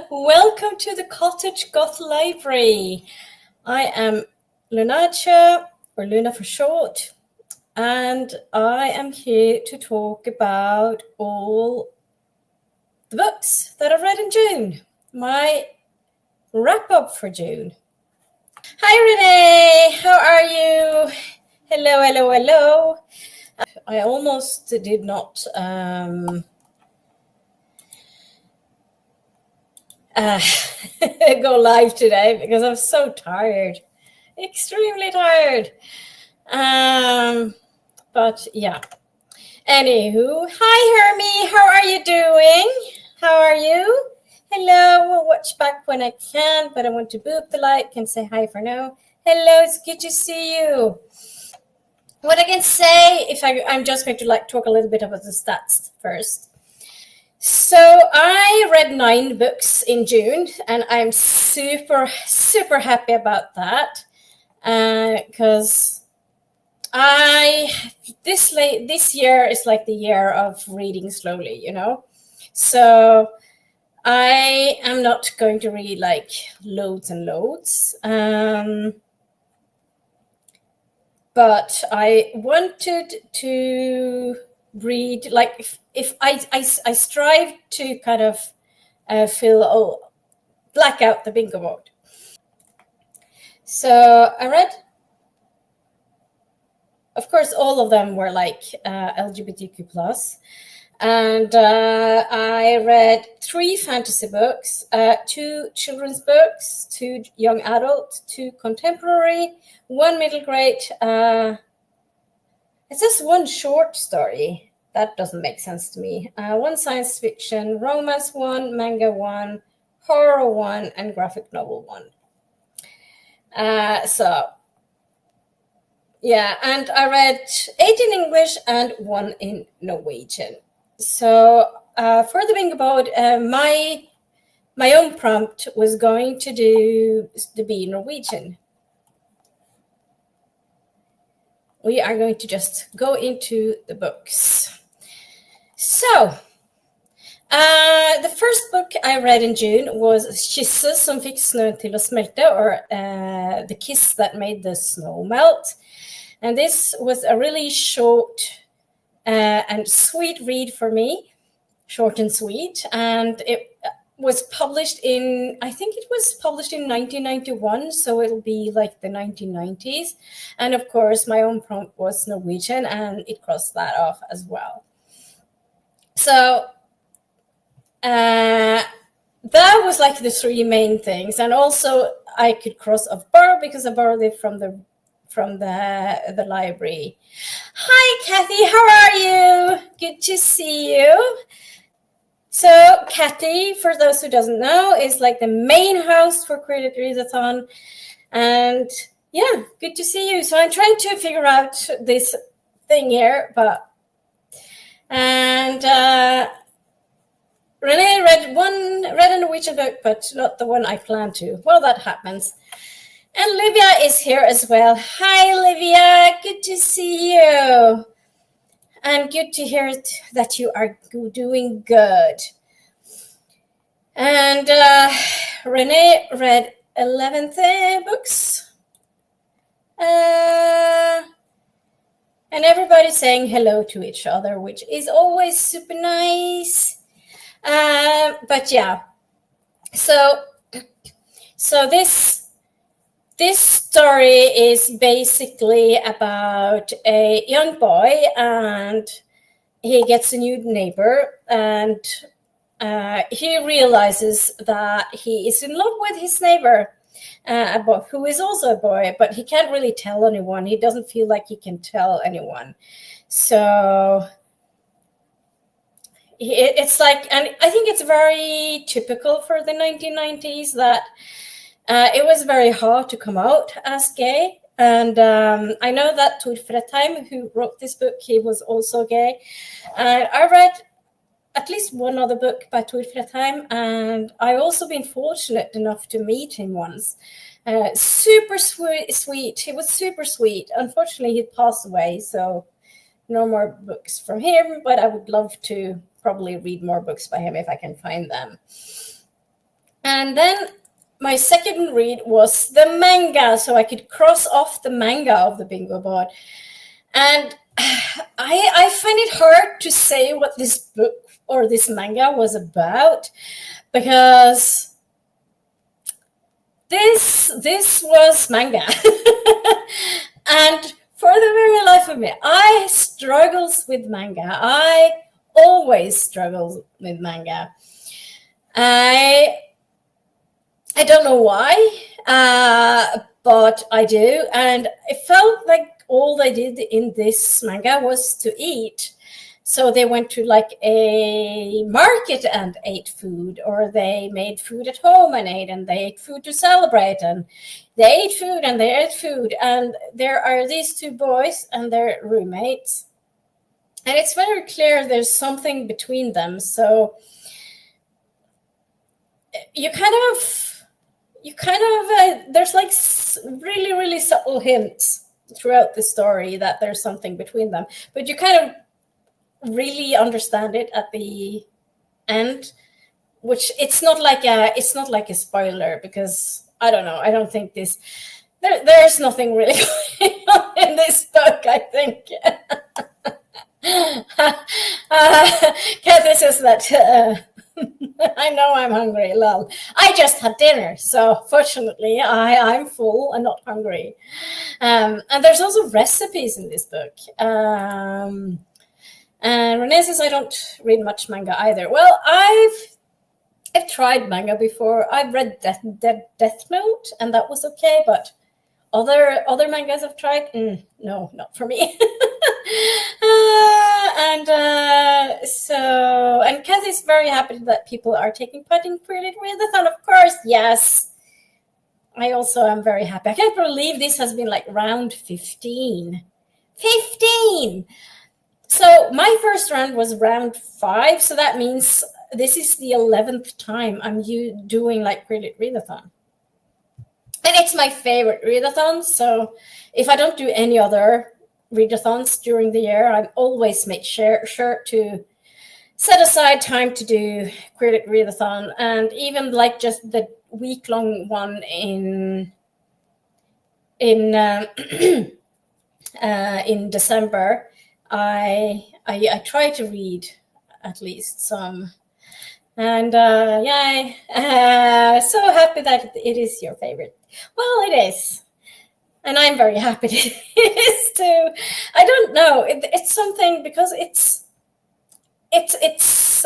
Welcome to the Cottage Goth Library. I am Lunacha, or Luna for short, and I am here to talk about all the books that I've read in June, my wrap-up for June. Hi Renee, how are you? Hello. I almost did not go live today because I'm so tired, extremely tired. But yeah. Anywho, hi Hermie, how are you doing? How are you? Hello, we'll watch back when I can, but I want to boop the like and say hi for now. Hello, it's good to see you. What I can say, I'm just going to talk a little bit about the stats first. So I read 9 books in June, and I'm super happy about that because this year is like the year of reading slowly, you know. So I am not going to read like loads and loads. But I wanted to read, like, if I strive to kind of black out the bingo board. So I read, of course, all of them were like LGBTQ plus. And I read 3 fantasy books, 2 children's books, 2 young adult, 2 contemporary, 1 middle grade. It's just 1 short story. That doesn't make sense to me. 1 science fiction, romance 1, manga 1, horror 1, and graphic novel 1. So yeah, and I read 8 in English and 1 in Norwegian. So for the bingo board, my own prompt was going to be Norwegian. We are going to just go into the books. So the first book I read in June was Kysset som fikk snø til å smelte, or The Kiss That Made the Snow Melt. And this was a really short and sweet read for me, short and sweet. And it was published in 1991, so it'll be like the 1990s. And of course, my own prompt was Norwegian, and it crossed that off as well. So that was like the 3 main things. And also I could cross off borrow because I borrowed it from the library. Hi Kathy, how are you? Good to see you. So Kathy, for those who doesn't know, is like the main host for QueerLit Readathon, and yeah, good to see you. So I'm trying to figure out this thing here, and Renee read a Norwegian book, but not the one I planned to. Well, that happens. And Livia is here as well. Hi, Livia. Good to see you. And good to hear that you are doing good. And Renee read 11 books. And everybody's saying hello to each other, which is always super nice. But yeah. So this story is basically about a young boy, and he gets a new neighbor, and he realizes that he is in love with his neighbor, who is also a boy, but he can't really tell anyone. He doesn't feel like he can tell anyone. So it's like, and I think it's very typical for the 1990s that it was very hard to come out as gay. And I know that Trithardt, who wrote this book, he was also gay. And I read at least one other book by Trithardt, and I've also been fortunate enough to meet him once. Super sweet. He was super sweet. Unfortunately, he passed away, so no more books from him, but I would love to probably read more books by him if I can find them. And then my second read was the manga, so I could cross off the manga of the bingo board. And I find it hard to say what this book or this manga was about, because this was manga. And for the very life of me, I struggle with manga. I always struggle with manga. I don't know why, but I do. And it felt like all they did in this manga was to eat. So they went to like a market and ate food, or they made food at home and ate, and they ate food to celebrate, and they ate food and they ate food. And there are these two boys and their roommates. And it's very clear there's something between them. So you kind of, there's like really, really subtle hints throughout the story that there's something between them. But you kind of really understand it at the end, which it's not like a spoiler, because I don't know, I don't think there's nothing really going on in this book, I think. Kathy says that I know I'm hungry, lol. I just had dinner, so fortunately I'm full and not hungry. And there's also recipes in this book. And Renee says I don't read much manga either. Well, I've tried manga before. I've read Death Note, and that was okay, but other mangas I've tried, no, not for me. And Kathy's very happy that people are taking part in QueerLit Readathon. Of course, yes. I also am very happy. I can't believe this has been like round 15. 15! So my first round was round 5, so that means this is the 11th time I'm doing like QueerLit Readathon. And it's my favorite readathon, so if I don't do any other readathons during the year, I always make sure to set aside time to do QueerLit Readathon. And even like just the week-long one in December, I try to read at least some. And so happy that it is your favorite. Well, it is. And I'm very happy it is too. I don't know. It's something, because it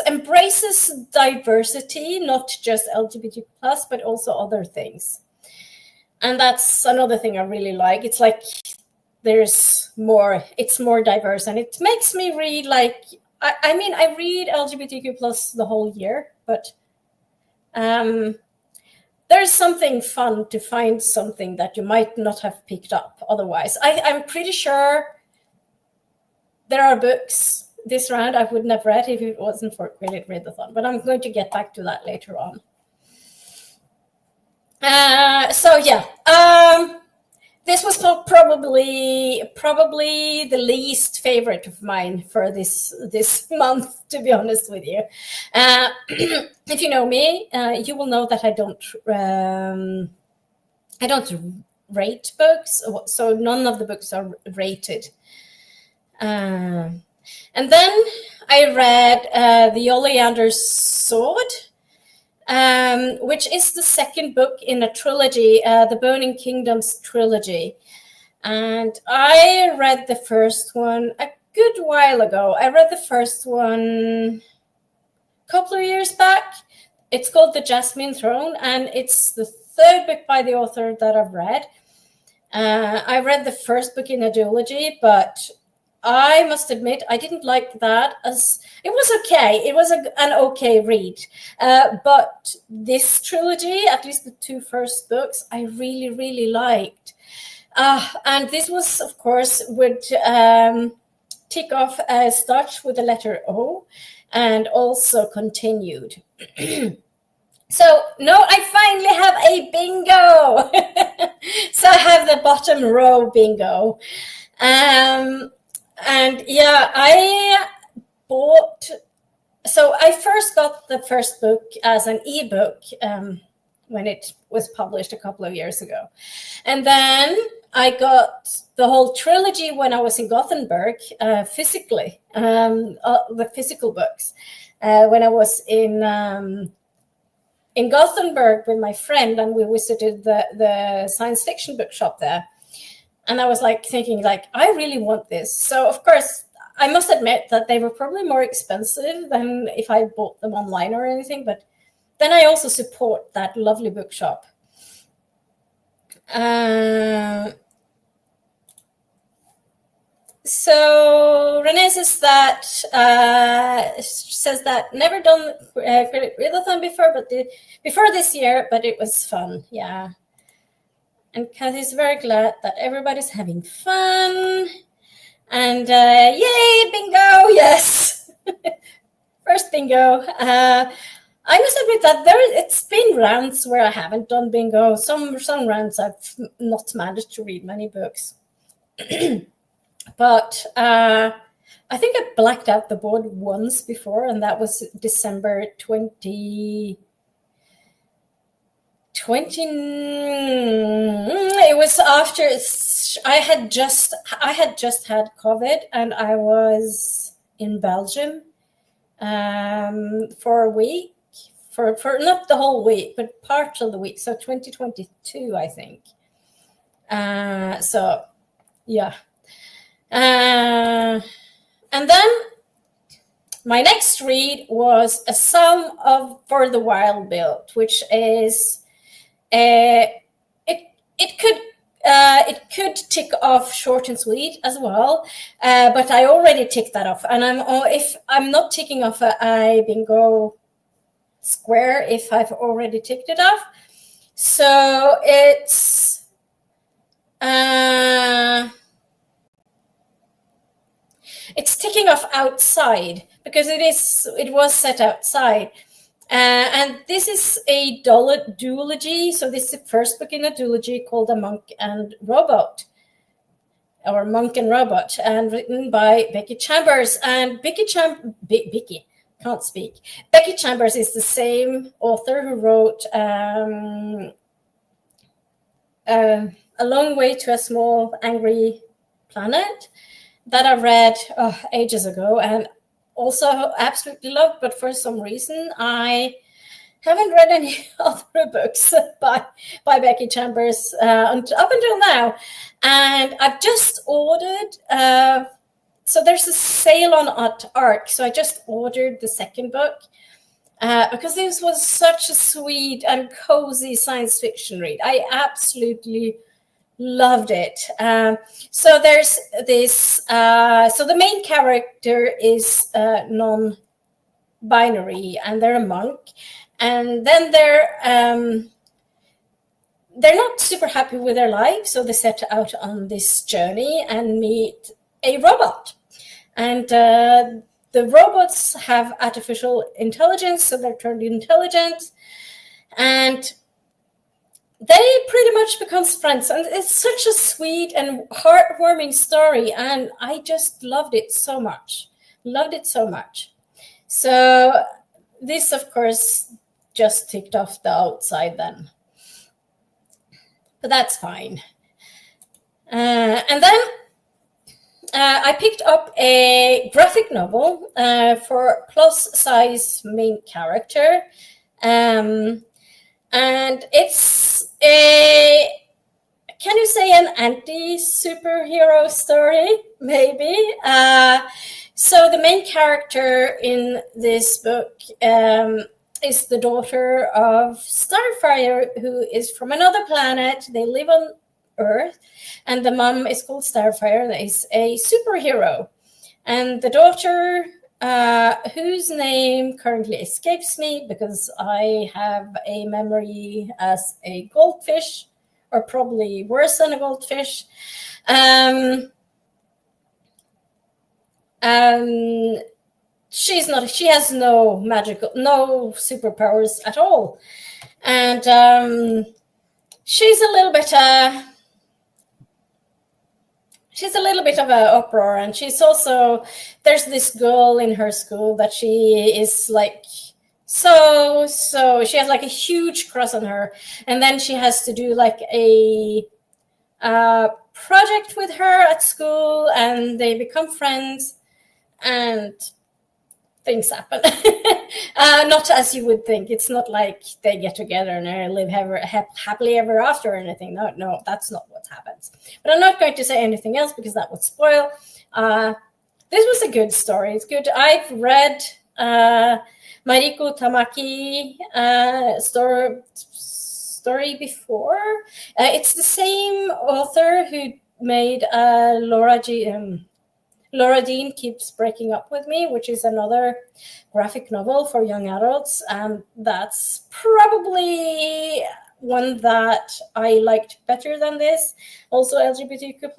embraces diversity, not just LGBTQ+, but also other things. And that's another thing I really like. It's like it's more diverse, and it makes me read like, I mean, I read LGBTQ+ the whole year, but there's something fun to find something that you might not have picked up otherwise. I'm pretty sure there are books this round I wouldn't have read if it wasn't for QueerLit Readathon, but I'm going to get back to that later on. This was probably the least favorite of mine for this month, to be honest with you. If you know me, you will know that I don't rate books, so none of the books are rated. And then I read The Oleander's Sword, which is the second book in a trilogy, the Burning Kingdoms trilogy. And I read the first one a good while ago. I read the first one a couple of years back. It's called The Jasmine Throne, and it's the third book by the author that I've read. I read the first book in a duology, but I must admit I didn't like that. As it was okay. It was an okay read. But this trilogy, at least the two first books, I really, really liked. And this was, of course, would tick off starts with the letter O and also continued. So, no, I finally have a bingo. So I have the bottom row bingo. And yeah, I bought, so I first got the first book as an ebook when it was published a couple of years ago. And then I got the whole trilogy when I was in Gothenburg, physically, the physical books, when I was in Gothenburg with my friend, and we visited the science fiction bookshop there. And I was like thinking, like, I really want this. So of course, I must admit that they were probably more expensive than if I bought them online or anything. But then I also support that lovely bookshop. So Renee says that never done QueerLit Readathon before this year, but it was fun. Yeah. And Kathy's very glad that everybody's having fun. And yay, bingo, yes. First bingo. I must admit that it's been rounds where I haven't done bingo. Some rounds I've not managed to read many books. But I think I blacked out the board once before, and that was December 2020. It was after I had just had COVID, and I was in Belgium for a week, for not the whole week, but part of the week. So 2022, I think. So yeah. And then my next read was A Psalm for the Wild Built, which is it could tick off short and sweet as well, but I already ticked that off, and if I'm not ticking off a bingo square if I've already ticked it off. So it's ticking off outside because it was set outside. And this is a duology. So this is the first book in a duology called A Monk and Robot, or Monk and Robot, and written by Becky Chambers. And Becky can't speak. Becky Chambers is the same author who wrote A Long Way to a Small Angry Planet, that I read ages ago and also absolutely loved, but for some reason I haven't read any other books by Becky Chambers up until now. And I've just ordered, so there's a sale on ARC, so I just ordered the second book because this was such a sweet and cozy science fiction read. I absolutely loved it. So there's this, so the main character is non-binary, and they're a monk, and then they're not super happy with their life, so they set out on this journey and meet a robot. And the robots have artificial intelligence, so they're turned intelligent, and they pretty much become friends. And it's such a sweet and heartwarming story, and I just loved it so much. So this, of course, just ticked off the outside then. But that's fine. And then I picked up a graphic novel for plus-size main character. And it's can you say an anti-superhero story, maybe? So the main character in this book is the daughter of Starfire, who is from another planet. They live on Earth, and the mom is called Starfire, that is a superhero. And the daughter, whose name currently escapes me because I have a memory as a goldfish, or probably worse than a goldfish. She has no superpowers at all. And she's a little bit of an uproar, and there's this girl in her school that she is like so she has like a huge cross on her, and then she has to do like a project with her at school, and they become friends, and things happen. Not as you would think. It's not like they get together and they live happily ever after or anything. No, that's not what happens. But I'm not going to say anything else because that would spoil. This was a good story. It's good. I've read Mariko Tamaki story before. It's the same author who made Laura Dean Keeps Breaking Up With Me, which is another graphic novel for young adults. And that's probably one that I liked better than this. Also LGBTQ+.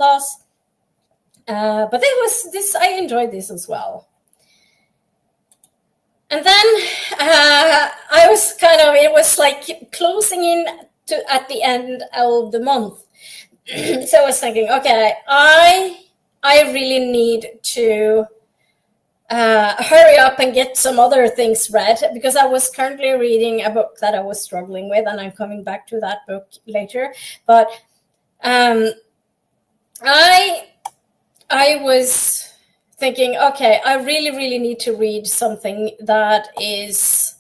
But I enjoyed this as well. And then it was like closing in at the end of the month. So I was thinking, okay, I really need to hurry up and get some other things read, because I was currently reading a book that I was struggling with, and I'm coming back to that book later. But I was thinking, okay, I really need to read something that is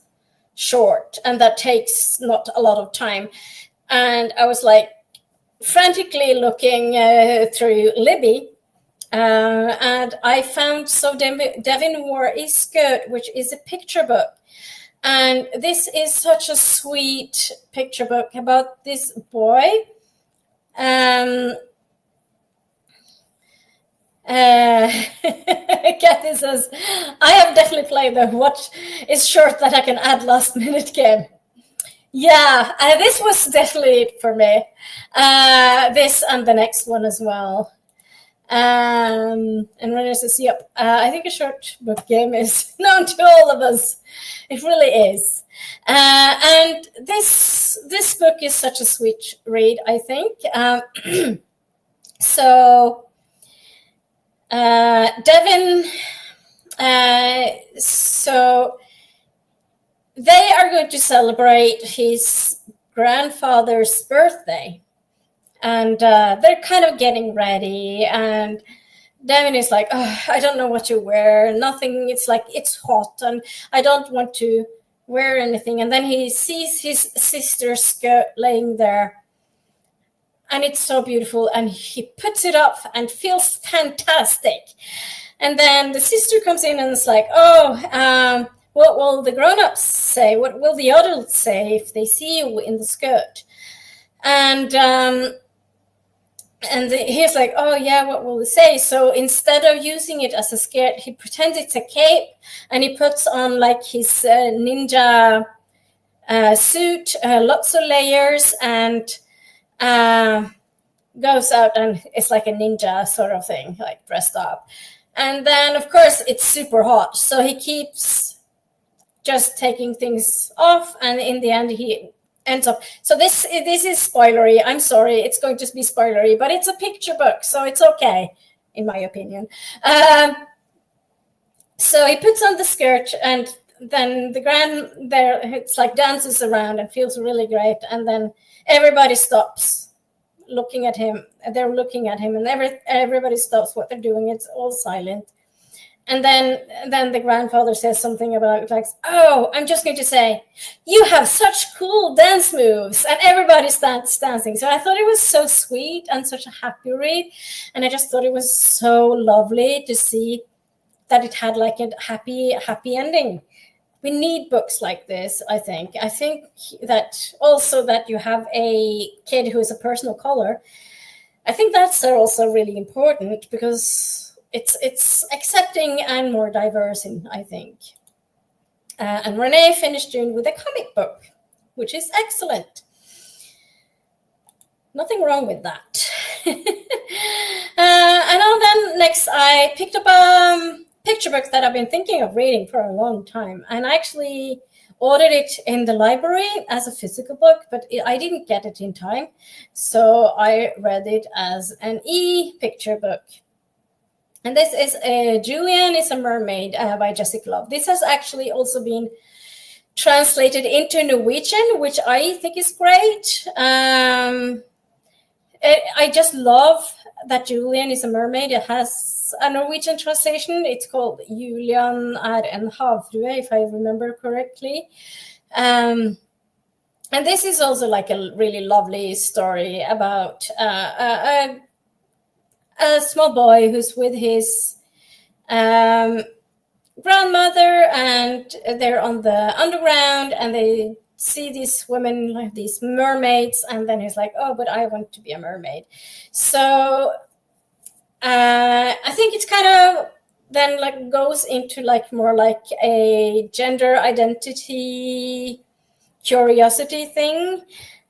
short and that takes not a lot of time. And I was like frantically looking through Libby, and I found So Devin Wore a Skirt, which is a picture book. And this is such a sweet picture book about this boy. Kathy says, I have definitely played the what is short that I can add last minute game. Yeah, this was definitely it for me. This and the next one as well. And Renee says, yep, I think a short book game is known to all of us. It really is. And this book is such a sweet read, I think. So Devin, so they are going to celebrate his grandfather's birthday. And they're kind of getting ready, and Devin is like, oh, I don't know what to wear. Nothing. It's like, it's hot, and I don't want to wear anything. And then he sees his sister's skirt laying there, and it's so beautiful, and he puts it up and feels fantastic. And then the sister comes in and is like, oh, what will the grown-ups say? What will the adults say if they see you in the skirt? And he's like, oh, yeah, what will they say? So instead of using it as a skirt, he pretends it's a cape, and he puts on like his ninja suit, lots of layers, and goes out, and it's like a ninja sort of thing, like dressed up. And then, of course, it's super hot. So he keeps just taking things off, and in the end, he ends up. So this is spoilery. I'm sorry, it's going to be spoilery, but it's a picture book, so it's okay, in my opinion. So he puts on the skirt, and then the grand there, it's like dances around and feels really great, and then everybody stops looking at him. They're looking at him, and everybody stops what they're doing. It's all silent. And then the grandfather says something about, like, oh, I'm just going to say, you have such cool dance moves. And everybody starts dancing. So I thought it was so sweet and such a happy read. And I just thought it was so lovely to see that it had like a happy ending. We need books like this, I think. I think that also that you have a kid who is a person of color. I think that's also really important, because it's accepting and more diverse, I think. And Renee finished June with a comic book, which is excellent. Nothing wrong with that. And then next, I picked up a picture book that I've been thinking of reading for a long time. And I actually ordered it in the library as a physical book, but I didn't get it in time. So I read it as an e-picture book. And this is Julian is a Mermaid by Jessica Love. This has actually also been translated into Norwegian, which I think is great. I just love that Julian is a mermaid. It has a Norwegian translation. It's called Julian er en havfrue, if I remember correctly. And this is also like a really lovely story about a small boy who's with his grandmother, and they're on the underground, and they see these women, like these mermaids, and then he's like, oh, but I want to be a mermaid. So I think it's kind of then like goes into like more like a gender identity curiosity thing.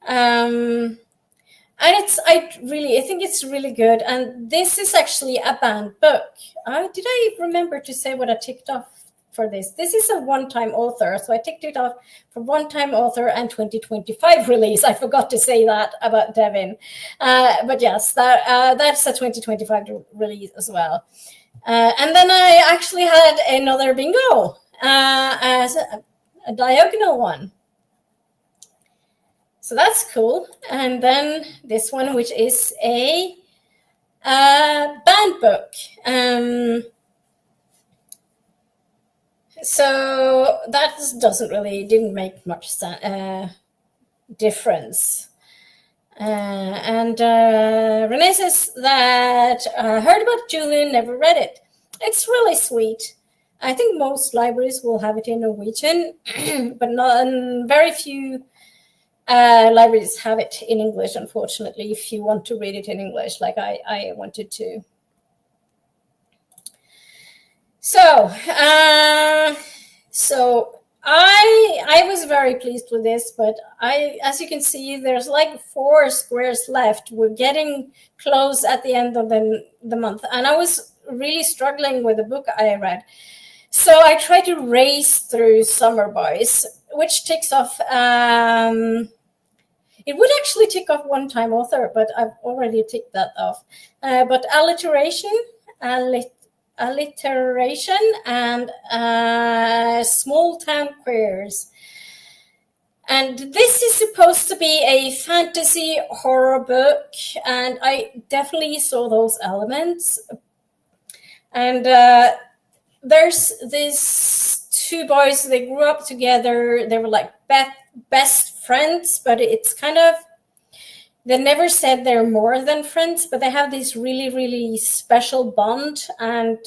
And I think it's really good. And this is actually a banned book. Did I remember to say what I ticked off for this? This is a one-time author. So I ticked it off for one-time author and 2025 release. I forgot to say that about Devin. But yes, that's a 2025 release as well. And then I actually had another bingo as a diagonal one. So that's cool. And then this one, which is a banned book. So that didn't make much difference. And Renee says that heard about Julian, never read it. It's really sweet. I think most libraries will have it in Norwegian, but very few libraries have it in English, unfortunately, if you want to read it in English, like I wanted to. So I was very pleased with this, but as you can see, there's like 4 squares left. We're getting close at the end of the month, and I was really struggling with the book I read. So I tried to race through Summer Boys, which ticks off. It would actually tick off one-time author, but I've already ticked that off. But alliteration, and small town queers. And this is supposed to be a fantasy horror book, and I definitely saw those elements. And there's these 2 boys, they grew up together, they were like best friends, but it's kind of, they never said they're more than friends, but they have this really, really special bond. And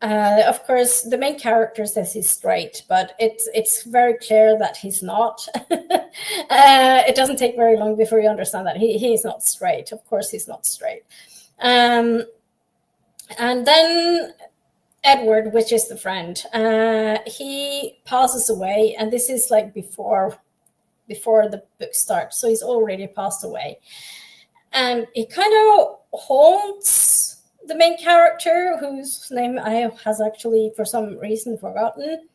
of course, the main character says he's straight, but it's very clear that he's not. It doesn't take very long before you understand that he is not straight. Of course, he's not straight. And then Edward, which is the friend, he passes away, and this is like before the book starts, so he's already passed away, and it kind of haunts the main character, whose name I has actually for some reason forgotten.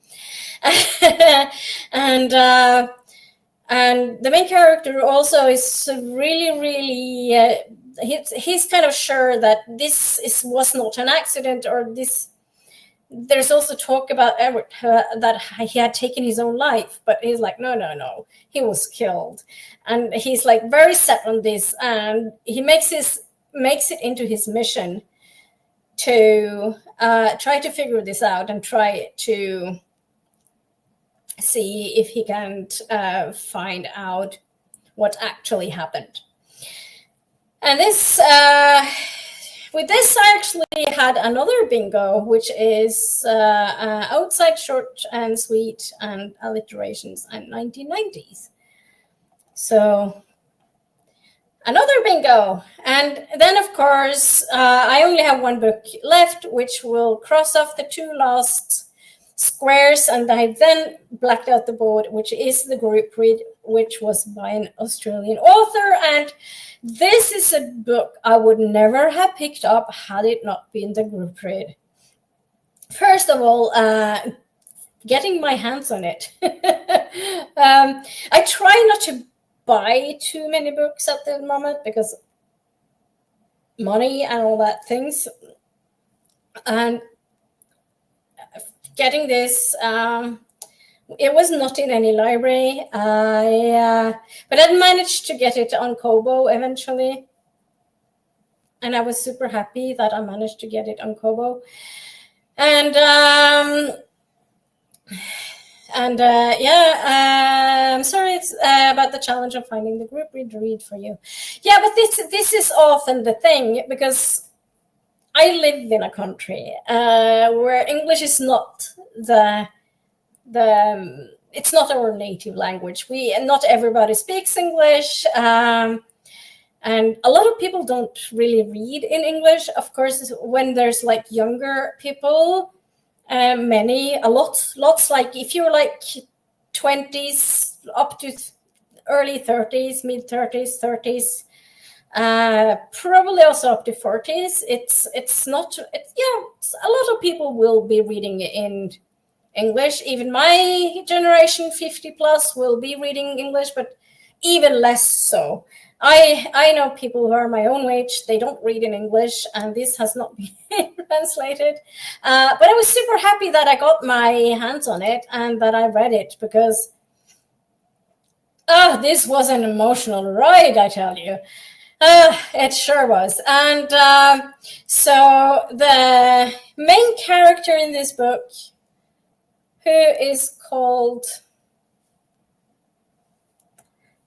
And the main character also is really, really he's kind of sure that this was not an accident, or this. There's also talk about Edward that he had taken his own life, but he's like, no, he was killed. And he's like very set on this, and he makes it into his mission to try to figure this out and try to see if he can find out what actually happened. And this with this, I actually had another bingo, which is outside short and sweet and alliterations and 1990s. So another bingo. And then, of course, I only have 1 book left, which will cross off the 2 last squares. And I then blacked out the board, which is the group read, which was by an Australian author. And this is a book I would never have picked up had it not been the group read. First of all, getting my hands on it. I try not to buy too many books at the moment because money and all that things. And getting this. It was not in any library, but I managed to get it on Kobo eventually. And I was super happy that I managed to get it on Kobo. And I'm sorry it's about the challenge of finding the group read for you. Yeah, but this is often the thing, because I live in a country where English is not it's not our native language. Not everybody speaks English. And a lot of people don't really read in English. Of course, when there's like younger people, lots, like if you're like 20s up to early 30s, mid 30s, 30s, probably also up to 40s. A lot of people will be reading in English. Even my generation, 50 plus, will be reading English, but even less so. I know people who are my own age, they don't read in English, and this has not been translated. But I was super happy that I got my hands on it and that I read it, because this was an emotional ride, I tell you. It sure was. And so the main character in this book, who is called...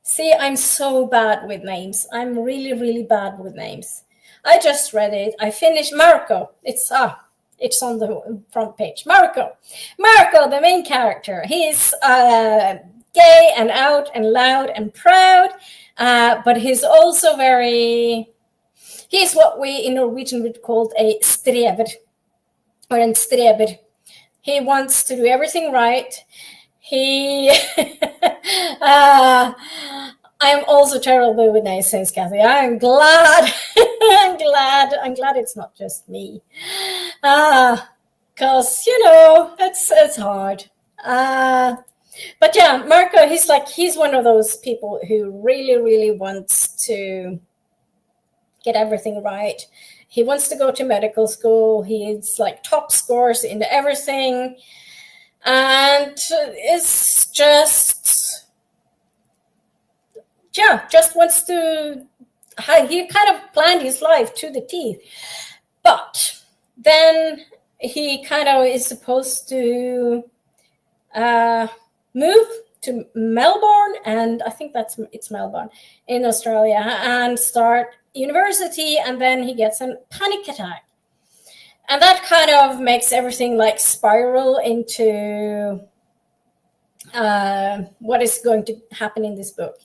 See, I'm so bad with names. I'm really, really bad with names. I just read it. I finished Marco. It's on the front page. Marco, the main character. He's gay and out and loud and proud, but he's also he's what we in Norwegian would call a streber, or en streber. He wants to do everything right. I'm also terrible with names, Kathy. I'm glad. I'm glad it's not just me. Because it's hard. But yeah, Marco, he's one of those people who really, really wants to get everything right. He wants to go to medical school. He's like top scores in everything. And it's just wants to, he kind of planned his life to the teeth. But then he kind of is supposed to move to Melbourne, and I think it's Melbourne in Australia, and start university, and then he gets a panic attack. And that kind of makes everything like spiral into what is going to happen in this book.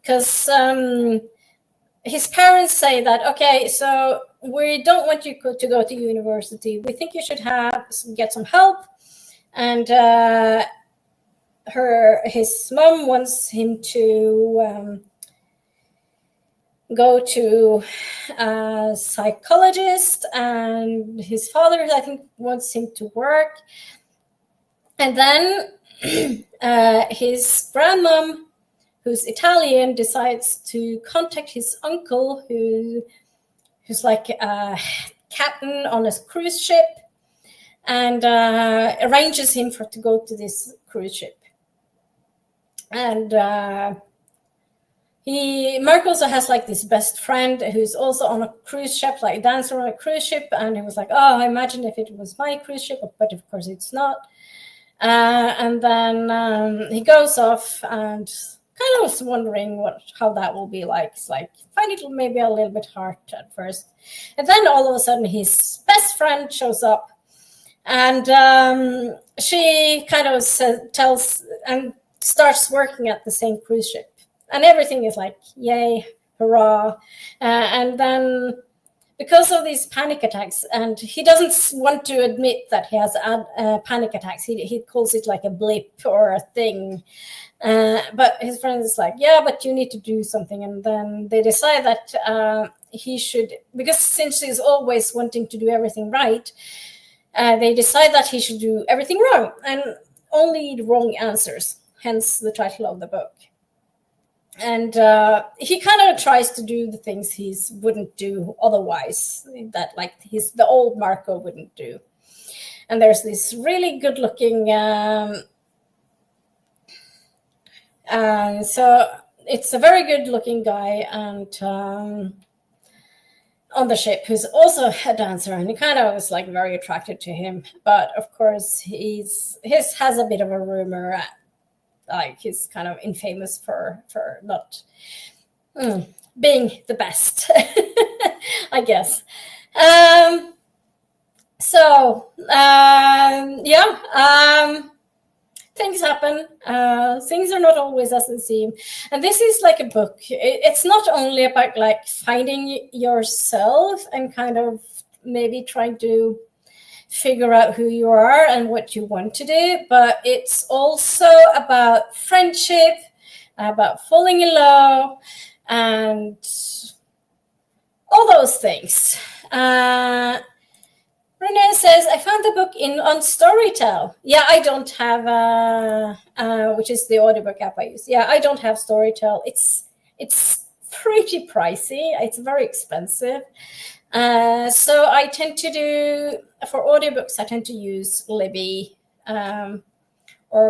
Because his parents say that, okay, so we don't want you to go to university. We think you should get some help. And his mom wants him to go to a psychologist, and his father, I think, wants him to work. And then his grandmom, who's Italian, decides to contact his uncle, who's like a captain on a cruise ship, and arranges him to go to this cruise ship. And Mark also has like this best friend who's also on a cruise ship, like a dancer on a cruise ship. And he was like, I imagine if it was my cruise ship, but of course it's not. And then he goes off and kind of was wondering how that will be like. It's like, find it maybe a little bit hard at first. And then all of a sudden his best friend shows up, and she kind of tells and starts working at the same cruise ship. And everything is like, yay, hurrah. And then because of these panic attacks, and he doesn't want to admit that he has panic attacks. He calls it like a blip or a thing. But his friend is like, yeah, but you need to do something. And then they decide that he should, because since he's always wanting to do everything right, they decide that he should do everything wrong and only the wrong answers, hence the title of the book. And he kind of tries to do the things he wouldn't do otherwise, that like the old Marco wouldn't do. And there's this really good looking, so it's a very good looking guy, and on the ship, who's also a dancer, and he kind of was like very attracted to him. But of course, his has a bit of a rumor, like he's kind of infamous for not being the best, I guess. Things happen. Things are not always as they seem. And this is like a book. It's not only about like finding yourself and kind of maybe trying to figure out who you are and what you want to do, but it's also about friendship, about falling in love, and all those things. Renee says, I found the book on Storytel. Yeah, I don't have, which is the audiobook app I use. Yeah, I don't have Storytel. It's pretty pricey. It's very expensive. So I tend to do, for audiobooks, I tend to use Libby or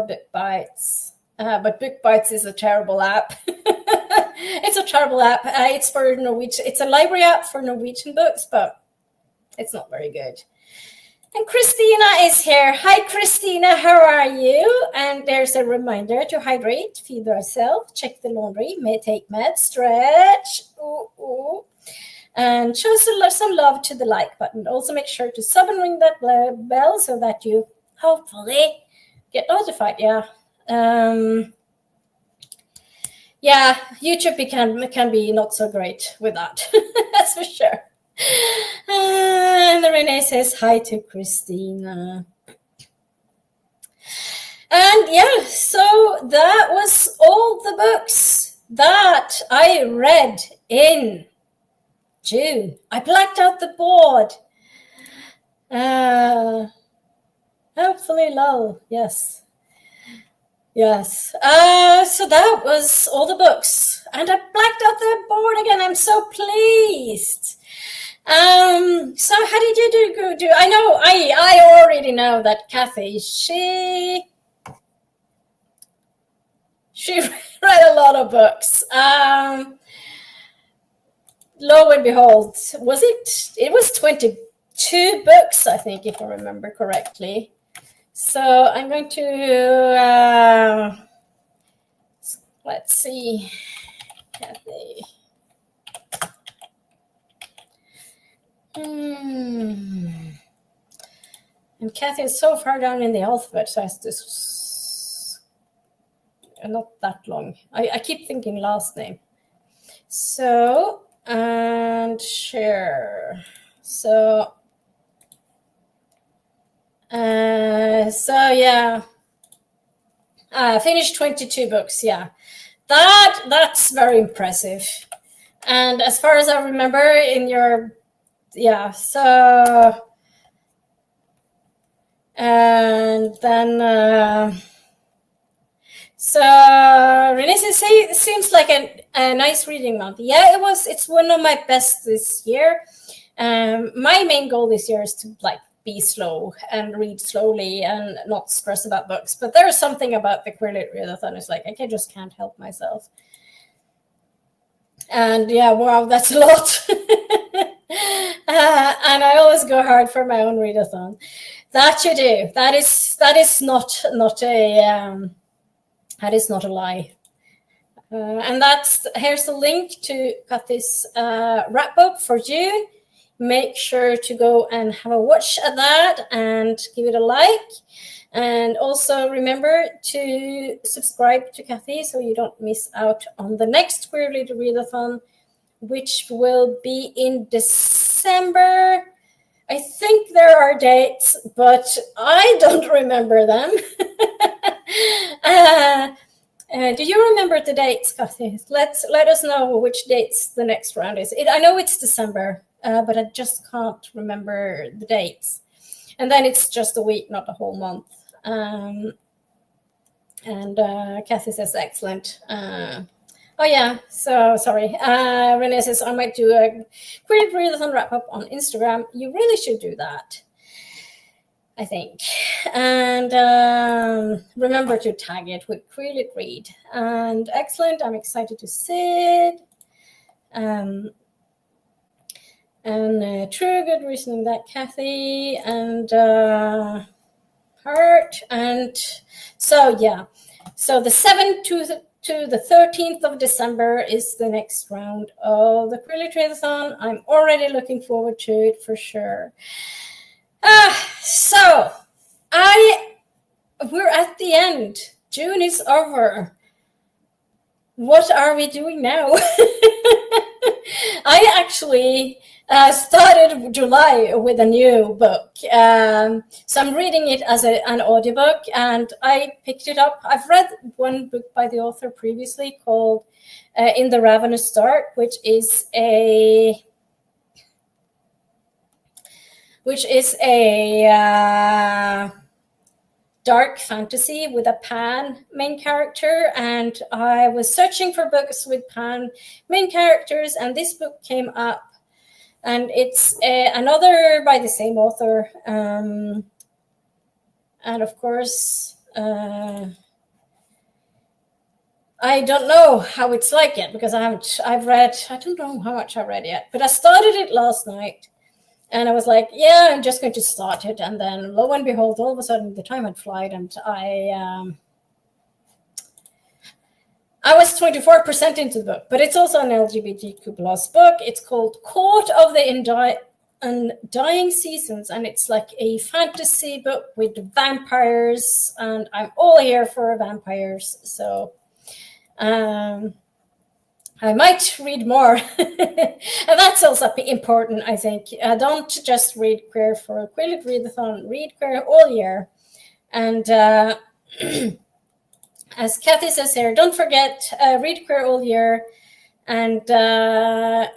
BookBites. But BookBites is a terrible app. It's a terrible app. It's for Norwegian. It's a library app for Norwegian books, but it's not very good. And Christina is here. Hi, Christina. How are you? And there's a reminder to hydrate, feed yourself, check the laundry, take meds, stretch. Ooh. And show some love to the like button. Also make sure to sub and ring that bell so that you hopefully get notified. Yeah. Yeah, YouTube can be not so great with that. That's for sure. And Renee says hi to Christina. And yeah, so that was all the books that I read in June. I blacked out the board. Hopefully low. Yes. So that was all the books. And I blacked out the board again. I'm so pleased. So how did you do? I know, I already know that Kathy, she read a lot of books. Lo and behold, it was 22 books, I think, if I remember correctly. So I'm going to, let's see, Kathy. And Kathy is so far down in the alphabet, so I have to, not that long. I keep thinking last name. So, and share. So yeah, finished 22 books. Yeah, that's very impressive. And as far as I remember, in your and then so Renee says, it seems like a nice reading month. Yeah, it's one of my best this year. My main goal this year is to like be slow and read slowly and not stress about books. But there's something about the QueerLit Readathon. It's like I just can't help myself. And yeah, wow, that's a lot. And I always go hard for my own readathon. That you do. That is not a lie. And here's the link to Kathy's wrap up for June. Make sure to go and have a watch at that and give it a like. And also remember to subscribe to Kathy so you don't miss out on the next QueerLit Readathon, which will be in December. I think there are dates, but I don't remember them. Do you remember the dates, Kathy? Let us know which dates the next round is. I know it's December, but I just can't remember the dates. And then it's just a week, not a whole month. And Kathy says, excellent. Oh yeah, so sorry. Renee says, I might do a QueerLit Readathon wrap up on Instagram. You really should do that. I think. And remember to tag it with QueerLit Read. And excellent, I'm excited to see it. And true, good reasoning that, Kathy, and Heart. And so, yeah. So the 7th to the 13th of December is the next round of the QueerLit Readathon. I'm already looking forward to it for sure. So we're at the end. June is over. What are we doing now? I actually started July with a new book. So I'm reading it as an audiobook, and I picked it up. I've read one book by the author previously called In the Ravenous Dark, which is a dark fantasy with a pan main character, and I was searching for books with pan main characters, and this book came up, and it's another by the same author, and of course I don't know how it's like yet, because I don't know how much I've read yet, but I started it last night. And I was like, yeah, I'm just going to start it. And then lo and behold, all of a sudden the time had flown, and I was 24% into the book. But it's also an LGBTQ plus book. It's called Court of the Undying Seasons. And it's like a fantasy book with vampires. And I'm all here for vampires. So I might read more. And that's also important, I think. Don't just read queer for QueerLit Readathon, read queer all year. And as Kathy says here, don't forget, read queer all year. And Kathy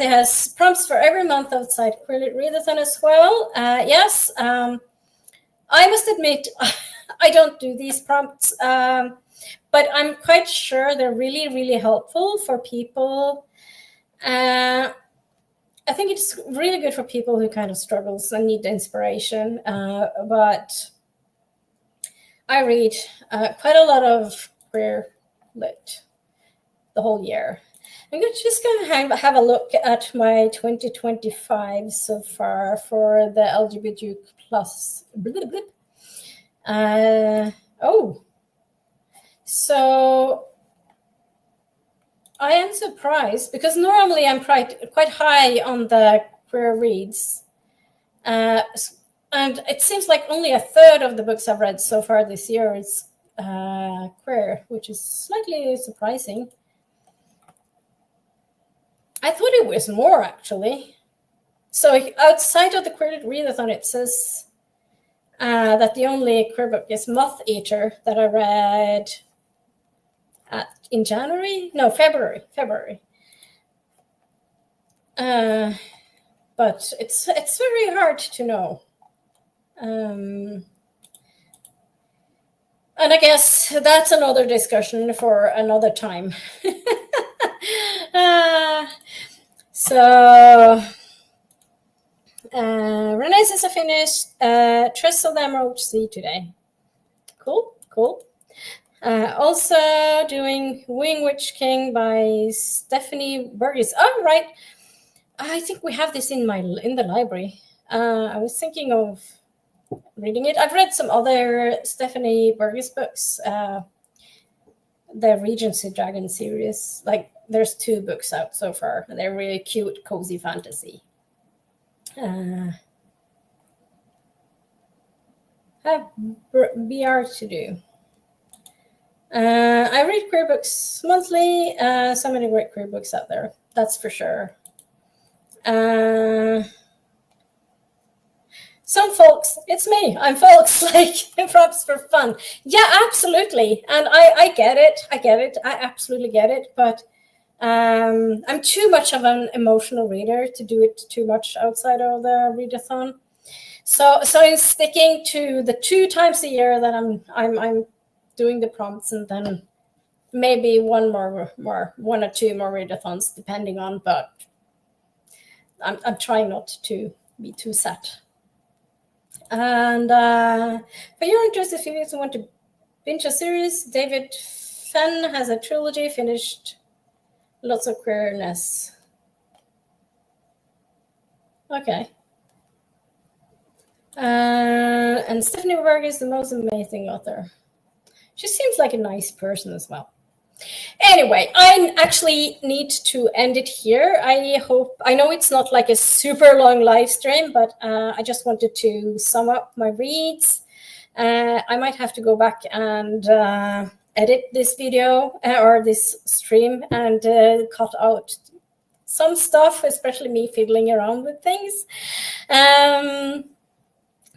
has prompts for every month outside QueerLit Readathon as well. Yes, I must admit, I don't do these prompts. But I'm quite sure they're really, really helpful for people. I think it's really good for people who kind of struggles and need inspiration. But I read quite a lot of queer lit the whole year. I'm just going to have a look at my 2025 so far for the LGBTQ plus. So I am surprised, because normally I'm quite high on the queer reads. And it seems like only a third of the books I've read so far this year is queer, which is slightly surprising. I thought it was more, actually. So outside of the QueerLit Readathon, it says that the only queer book is Moth Eater that I read in January? No, February. But it's very hard to know. And I guess that's another discussion for another time. So Renee says I finished Trestle the Emerald Sea today. Cool. Also doing Wing Witch King by Stephanie Burgess. Oh, right. I think we have this in the library. I was thinking of reading it. I've read some other Stephanie Burgess books. The Regency Dragon series. Like, there's 2 books out so far, and they're really cute, cozy fantasy. Have BR to do. I read queer books monthly. So many great queer books out there, that's for sure. Some folks, it's me. I'm folks, like, props for fun. Yeah, absolutely. And I get it. I absolutely get it. But I'm too much of an emotional reader to do it too much outside of the readathon. So I'm sticking to the 2 times a year that I'm doing the prompts, and then maybe one or 2 more readathons, depending on. But I'm trying not to be too set. And for your interest, if you want to binge a series, David Fenn has a trilogy finished. Lots of queerness. Okay. And Stephanie Berg is the most amazing author. She seems like a nice person as well. Anyway, I actually need to end it here. I know it's not like a super long live stream, but I just wanted to sum up my reads. I might have to go back and edit this video or this stream and cut out some stuff, especially me fiddling around with things.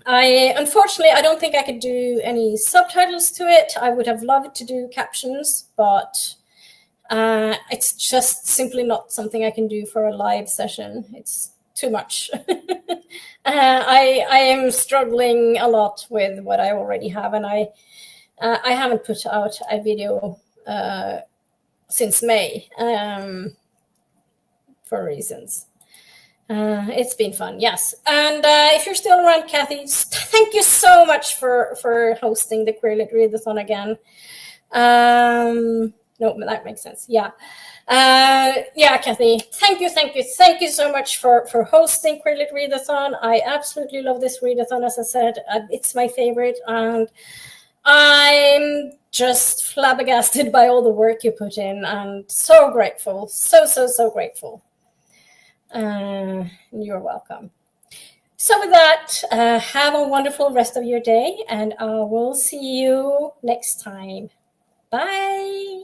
Unfortunately, I don't think I could do any subtitles to it. I would have loved to do captions, but it's just simply not something I can do for a live session. It's too much. I am struggling a lot with what I already have, and I haven't put out a video since May for reasons. It's been fun, yes. And if you're still around, Kathy, thank you so much for hosting the QueerLit Readathon again. No, that makes sense. Yeah. Yeah, Kathy, thank you so much for hosting QueerLit Readathon. I absolutely love this readathon. As I said, it's my favorite, and I'm just flabbergasted by all the work you put in, and so grateful, so grateful. You're welcome. So with that, have a wonderful rest of your day, and I will see you next time. Bye.